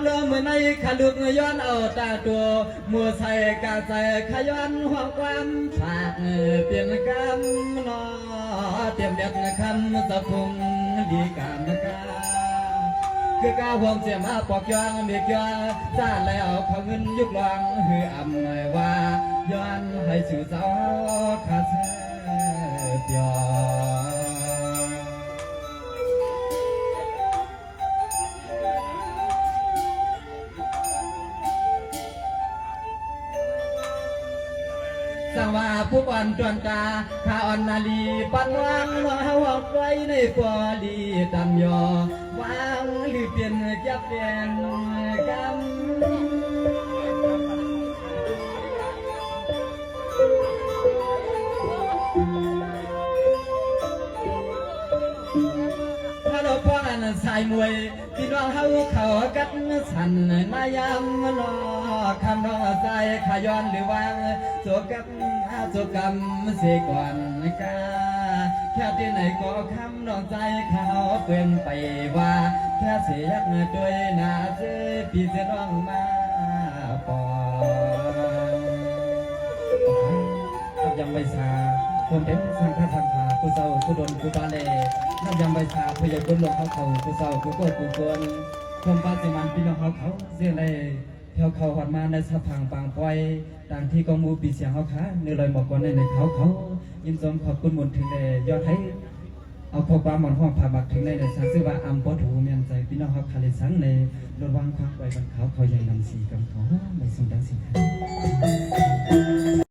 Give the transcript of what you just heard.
เริ่มเมื่อในขลุกย้อนเอาตาตัวมัวใส่กาใส่ขย้อนหัวความฝากเปลี่ยนกรรมนอเตรียมเด็ดคำสะพุงดีการกาคือกาหวงเสียมาปอกย้อนเบียกย้อนจ้าแล้วเขาเงินยุกลองหืออำว่าย้อนให้สื่อสาวขาดเปียสังว่าผู้อ่อนจวนตาข้าอ่อนนาลีปันวางมาหวังไว้ในปอลีตำยอวางหรือเปลี่ยนจับเปลี่ยนกรรมถ้าเราพ่ออันสายมวยพี่น้องเฮาเขากัดสันมายำนอคำนอใจขย้อนหรือวางโศกับโศกรรมเสก่อนกาแค่ที่ไหนก็คำนองใจเขาเปลี่ยนไปว่าแค่เสียกด้วยนาเจพี่จะน้องมาปอนยังไม่ชาคนเด็กสังฆทานขาผู้เศร้าผู้ดนผู้บาเลนับยังใบชาผู้ใหญ่คนหลงเขาผู้เศร้าผู้โกรธผู้กวนชมปาสิมันพี่น้องเขาเสียงในเที่ยวเขาหอดมาในสะพังปางปอยต่างที่กองมูปีเสียงเขาขาเนื้อลอยหมอกก่อนในเขายิ้มสมขอบคุณหมดถึงในยอดให้เอาพอความหมอนห้องผ่าบักถึงในสังสือว่าอัมปอถูเมียนใจพี่น้องเขาคาเลสังในรถวางควักไว้บนเขาใหญ่ลำสีกับเขาไม่ส่งดังสิ